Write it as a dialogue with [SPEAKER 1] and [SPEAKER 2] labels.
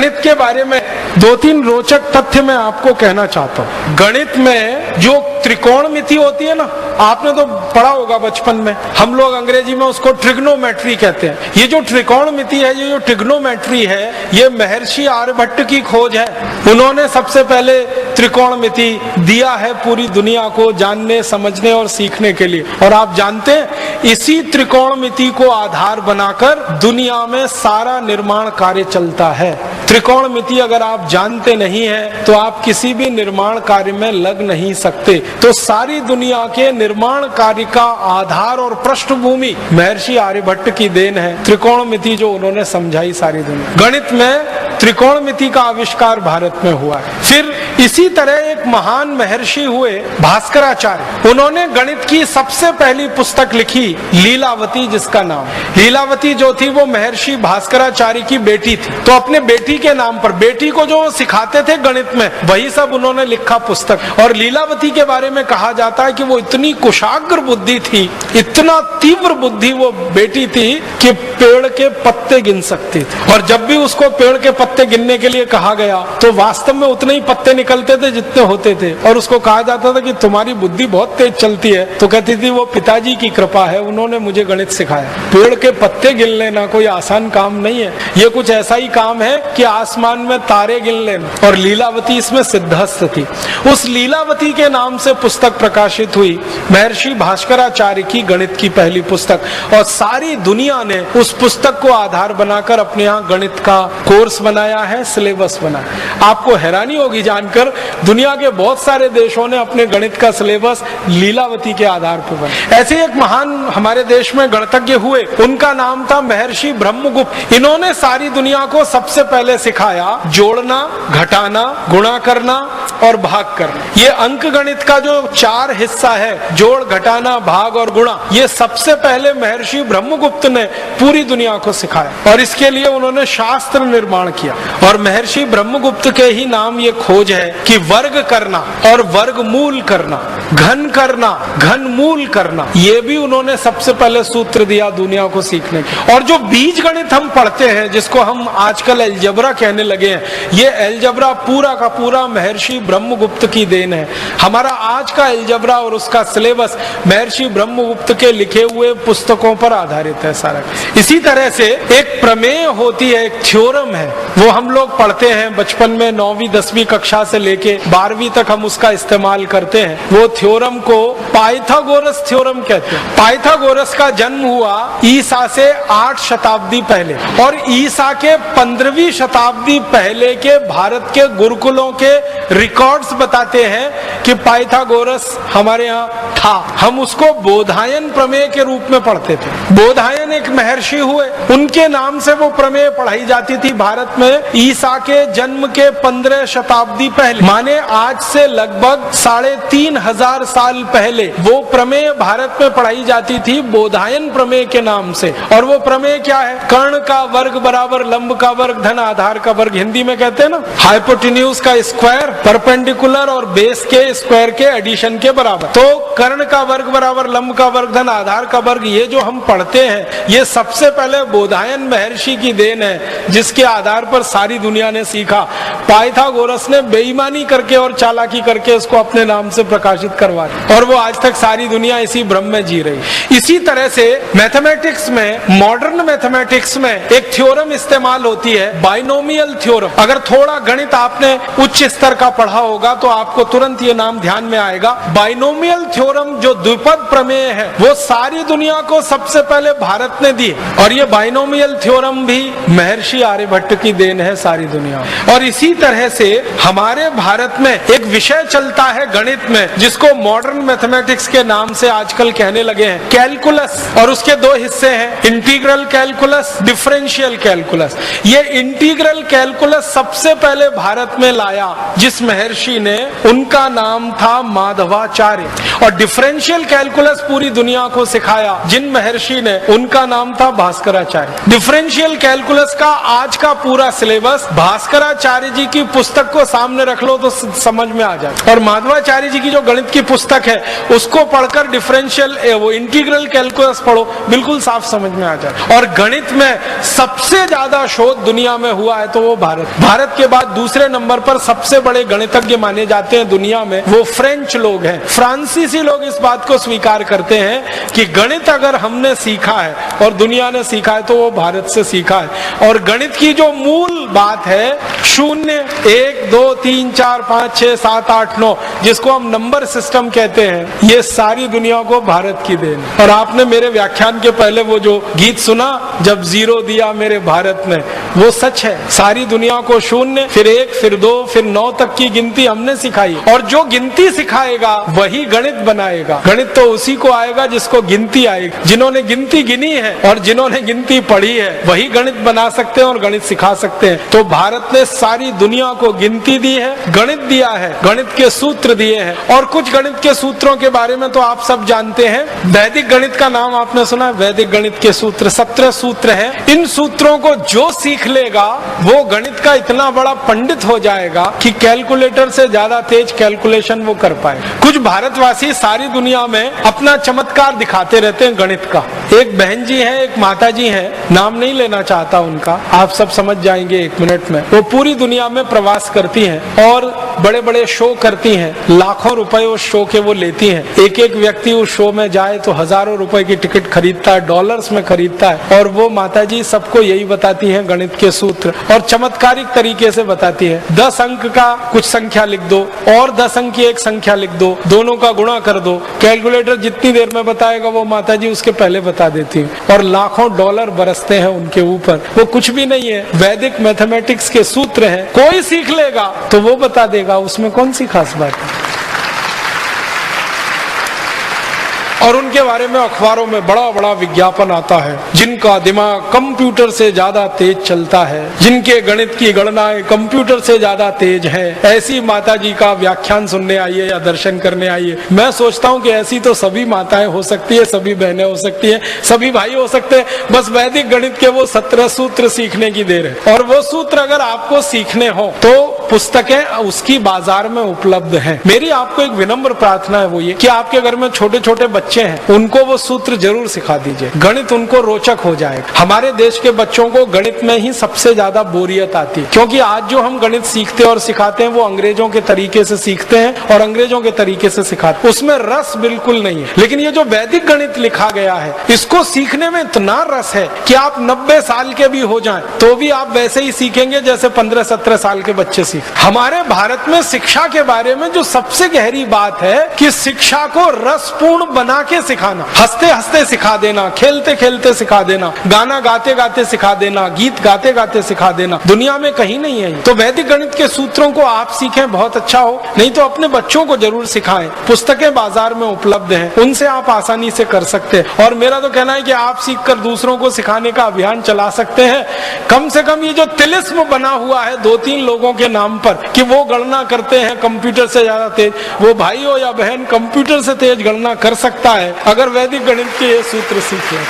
[SPEAKER 1] गणित के बारे में 2-3 रोचक तथ्य मैं आपको कहना चाहता हूँ। गणित में जो त्रिकोणमिति होती है ना, आपने तो पढ़ा होगा बचपन में, हम लोग अंग्रेजी में उसको ट्रिग्नोमेट्री कहते हैं। ये जो त्रिकोणमिति है, ये जो ट्रिग्नोमेट्री है, ये महर्षि आर्यभट्ट की खोज है। उन्होंने सबसे पहले त्रिकोणमिति दिया है पूरी दुनिया को जानने, समझने और सीखने के लिए। और आप जानते हैं, इसी त्रिकोणमिति को आधार बनाकर दुनिया में सारा निर्माण कार्य चलता है। त्रिकोणमिति अगर आप जानते नहीं हैं तो आप किसी भी निर्माण कार्य में लग नहीं सकते। तो सारी दुनिया के निर्माण कार्य का आधार और पृष्ठभूमि महर्षि आर्यभट्ट की देन है। त्रिकोणमिति जो उन्होंने समझाई सारी दुनिया। गणित में त्रिकोणमिति का आविष्कार भारत में हुआ है। फिर इसी तरह एक महान महर्षि हुए भास्कराचार्य। उन्होंने गणित की सबसे पहली पुस्तक लिखी लीलावती, जिसका नाम लीलावती जो थी वो महर्षि भास्कराचार्य की बेटी थी। तो अपने बेटी के नाम पर, बेटी को जो सिखाते थे गणित में, वही सब उन्होंने लिखा पुस्तक। और लीलावती के बारे में कहा जाता है कि वो इतनी कुशाग्र बुद्धि थी, इतना तीव्र बुद्धि वो बेटी थी कि पेड़ के पत्ते गिन सकती थी। और जब भी उसको पेड़ के पत्ते गिनने के लिए कहा गया तो वास्तव में उतने ही पत्ते निकलते थे जितने होते थे। और उसको कहा जाता था कि तुम्हारी बुद्धि बहुत तेज चलती है, तो कहती थी वो पिताजी की कृपा है, उन्होंने मुझे गणित सिखाया। पेड़ के पत्ते गिन लेना कोई आसान काम नहीं है, ये कुछ ऐसा ही काम है कि आसमान में तारे गिन लेना। और लीलावती इसमें सिद्धहस्त थी। उस लीलावती के नाम से पुस्तक प्रकाशित हुई, महर्षि भास्कराचार्य की गणित की पहली पुस्तक। और सारी दुनिया ने उस पुस्तक को आधार बनाकर अपने यहाँ गणित का कोर्स बनाया है, सिलेबस बनाया। आपको हैरानी होगी जानकर, दुनिया के बहुत सारे देशों ने अपने गणित का सिलेबस लीलावती के आधार पर बनाया। ऐसे एक महान हमारे देश में गणितज्ञ हुए, उनका नाम था महर्षि ब्रह्मगुप्त। इन्होंने सारी दुनिया को सबसे पहले सिखाया जोड़ना, घटाना, गुणा करना और भाग करना। ये अंक गणित का जो 4 हिस्सा है, जोड़, घटाना, भाग और गुणा, ये सबसे पहले महर्षि ब्रह्मगुप्त ने पूरी दुनिया को सिखाया। और इसके लिए उन्होंने शास्त्र निर्माण किया। और महर्षि ब्रह्मगुप्त के ही नाम ये खोज है कि वर्ग करना और वर्गमूल करना, घन करना, घनमूल करना, ये भी उन्होंने सबसे पहले सूत्र दिया दुनिया को सीखने के। और जो बीज गणित हम पढ़ते हैं, जिसको हम आजकल अलजेब्रा कहने लगे हैं, ये अलजेब्रा पूरा का पूरा महर्षि ब्रह्मगुप्त की देन है। हमारा आज का अलजेब्रा और उसका सिलेबस महर्षि ब्रह्मगुप्त के लिखे हुए पुस्तकों पर आधारित है सारा। इसी तरह से एक प्रमेय होती है, एक थ्योरम है, वो हम लोग पढ़ते हैं बचपन में, 9वीं 10वीं कक्षा से लेके 12वीं तक हम उसका इस्तेमाल करते हैं। वो थ्योरम को पाइथागोरस थ्योरम कहते हैं। पाइथागोरस का जन्म हुआ ईसा से 8 शताब्दी पहले। और ईसा के 15वीं शताब्दी पहले के भारत के गुरुकुलों के रिकॉर्ड्स बताते हैं कि पाइथागोरस हमारे यहाँ था। हम उसको बोधायन प्रमेय के रूप में पढ़ते थे। बोधायन एक महर्षि हुए, उनके नाम से वो प्रमेय पढ़ाई जाती थी भारत में ईसा के जन्म के 15 शताब्दी पहले, माने आज से लगभग 3500 साल पहले वो प्रमेय भारत में पढ़ाई जाती थी बोधायन प्रमेय के नाम से। और वो प्रमेय क्या है? कर्ण का वर्ग बराबर लंब का वर्ग धन आधार का वर्ग, हिंदी में कहते हैं ना, हाइपोटेन्यूज का स्क्वायर परपेंडिकुलर और बेस के स्क्वायर के एडिशन के बराबर। तो कर्ण का वर्ग बराबर लंब का वर्ग धन आधार का वर्ग, ये जो हम पढ़ते हैं, ये सबसे पहले बोधायन महर्षि की देन है, जिसके आधार पर सारी दुनिया ने सीखा। पाइथागोरस ने बेईमानी करके और चालाकी करके इसको अपने नाम से प्रकाशित करवा दिया, और वो आज तक सारी दुनिया इसी भ्रम में जी रही। इसी तरह से मैथमेटिक्स में, मॉडर्न मैथमेटिक्स में एक थ्योरम इस्तेमाल होती है, बाइनोमियल थ्योरम। अगर थोड़ा गणित आपने उच्च स्तर का पढ़ा होगा तो आपको तुरंत ये नाम ध्यान में आएगा। बाइनोमियल थ्योरम जो द्विपद प्रमेय है, वो सारी दुनिया को सबसे पहले भारत ने दी। और ये बाइनोमियल थ्योरम भी महर्षि आर्यभट्ट की देन है सारी दुनिया। और इसी तरह से हमारे भारत में एक विषय चलता है गणित में, जिसको मॉडर्न मैथमेटिक्स के नाम से आजकल कहने लगे हैं, कैलकुलस। और उसके 2 हिस्से हैं, इंटीग्रल कैलकुलस, डिफरेंशियल कैलकुलस। ये इंटीग्रल कैलकुलस सबसे पहले भारत में लाया जिस महर्षि ने, उनका नाम था माधवाचार्य। और डिफरेंशियल कैलकुलस पूरी दुनिया को सिखाया जिन महर्षि ने, उनका नाम था भास्कराचार्य। डिफरेंशियल कैलकुलस का आज का पूरा सिलेबस भास्कराचार्य जी की पुस्तक को सामने रख लो तो समझ में आ जाए। और माधवाचार्य जी की जो गणित की पुस्तक है उसको पढ़कर डिफरेंशियल वो इंटीग्रल कैलकुलस पढ़ो, बिल्कुल साफ समझ में आ जाए। और गणित में सबसे ज्यादा शोध दुनिया में हुआ है तो वो भारत के बाद दूसरे नंबर पर सबसे बड़े गणितज्ञ माने जाते हैं दुनिया में, वो फ्रेंच लोग हैं। फ्रांसीसी लोग इस बात को स्वीकार करते हैं कि गणित अगर हमने सीखा है और दुनिया ने सीखा है तो वो भारत से सीखा है। और गणित की जो मूल बात है 0, 1, 2, 3, 4, 5, 6, 7, 8, 9 जिसको हम नंबर सिस्टम कहते हैं, ये सारी दुनिया को भारत की देन। और आपने मेरे व्याख्यान के पहले वो जो गीत सुना, जब 0 दिया मेरे भारत ने, वो सच है। सारी दुनिया को 0, फिर 1, फिर 2, फिर 9 तक की गिनती हमने सिखाई। और जो गिनती सिखाएगा वही गणित बनाएगा। गणित तो उसी को आएगा जिसको गिनती आएगी। जिन्होंने गिनती गिनी है और जिन्होंने गिनती पढ़ी है वही गणित बना सकते हैं और गणित सिखा सकते हैं। तो भारत ने सारी दुनिया को गिनती दी है, गणित दिया है, गणित के सूत्र दिए हैं। और कुछ गणित के सूत्रों के बारे में तो आप सब जानते हैं। वैदिक गणित का नाम आपने सुना है? वैदिक गणित के सूत्र 17 सूत्र हैं। इन सूत्रों को जो सीख लेगा वो गणित का इतना बड़ा पंडित हो जाएगा कि कैलकुलेटर से ज्यादा तेज कैलकुलेशन वो कर पाए। कुछ भारतवासी सारी दुनिया में अपना चमत्कार दिखाते रहते हैं गणित का। एक बहन जी है, एक माता जी है, नाम नहीं लेना चाहता उनका, आप सब समझ जाएंगे 1 मिनट में। वो पूरी दुनिया में प्रवास करती हैं और बड़े बड़े शो करती हैं। लाखों रुपए उस शो के वो लेती हैं। एक एक व्यक्ति उस शो में जाए तो हजारों रुपए की टिकट खरीदता है, डॉलर्स में खरीदता है। और वो माताजी सबको यही बताती हैं गणित के सूत्र, और चमत्कारिक तरीके से बताती है। 10 अंक का कुछ संख्या लिख दो और 10 अंक की एक संख्या लिख दो, दोनों का गुणा कर दो। कैलकुलेटर जितनी देर में बताएगा वो माताजी उसके पहले बता देती है। और लाखों डॉलर बरसते हैं उनके ऊपर। वो कुछ भी नहीं है, वैदिक मैथमेटिक्स के सूत्र हैं। कोई सीख लेगा तो वो बता देगा, उसमें कौन सी खास बात है। और उनके बारे में अखबारों में बड़ा बड़ा विज्ञापन आता है, जिनका दिमाग कंप्यूटर से ज्यादा तेज चलता है, जिनके गणित की गणनाएं कंप्यूटर से ज्यादा तेज है। ऐसी माता जी का व्याख्यान सुनने आइए या दर्शन करने आइए। मैं सोचता हूँ कि ऐसी तो सभी माताएं हो सकती है, सभी बहनें हो सकती है, सभी भाई हो सकते हैं। बस वैदिक गणित के वो 17 सूत्र सीखने की देर है। और वो सूत्र अगर आपको सीखने हो तो पुस्तकें उसकी बाजार में उपलब्ध हैं। मेरी आपको एक विनम्र प्रार्थना है, वो ये कि आपके घर में छोटे छोटे बच्चे हैं, उनको वो सूत्र जरूर सिखा दीजिए। गणित उनको रोचक हो जाएगा। हमारे देश के बच्चों को गणित में ही सबसे ज्यादा बोरियत आती है, क्योंकि आज जो हम गणित सीखते और सिखाते हैं वो अंग्रेजों के तरीके से सीखते हैं और अंग्रेजों के तरीके से सिखाते हैं। उसमें रस बिल्कुल नहीं है। लेकिन ये जो वैदिक गणित लिखा गया है, इसको सीखने में इतना रस है कि आप 90 साल के भी हो जाएं तो भी आप वैसे ही सीखेंगे जैसे 15-17 साल के बच्चे सीख। हमारे भारत में शिक्षा के बारे में जो सबसे गहरी बात है कि शिक्षा को रसपूर्ण बना के सिखाना, हंसते हंसते सिखा देना, खेलते खेलते सिखा देना, गाना गाते गाते सिखा देना, गीत गाते गाते सिखा देना, दुनिया में कहीं नहीं है। तो वैदिक गणित के सूत्रों को आप सीखें, बहुत अच्छा हो। नहीं तो अपने बच्चों को जरूर सिखाएं। पुस्तकें बाजार में उपलब्ध हैं, उनसे आप आसानी से कर सकते हैं। और मेरा तो कहना है कि आप सीखकर दूसरों को सिखाने का अभियान चला सकते हैं। कम से कम ये जो तिलिस्म बना हुआ है 2-3 लोगों के नाम पर कि वो गणना करते हैं कंप्यूटर से ज्यादा तेज, वो भाई हो या बहन कंप्यूटर से तेज गणना कर सकता है अगर वैदिक गणित के ये सूत्र सीख लें।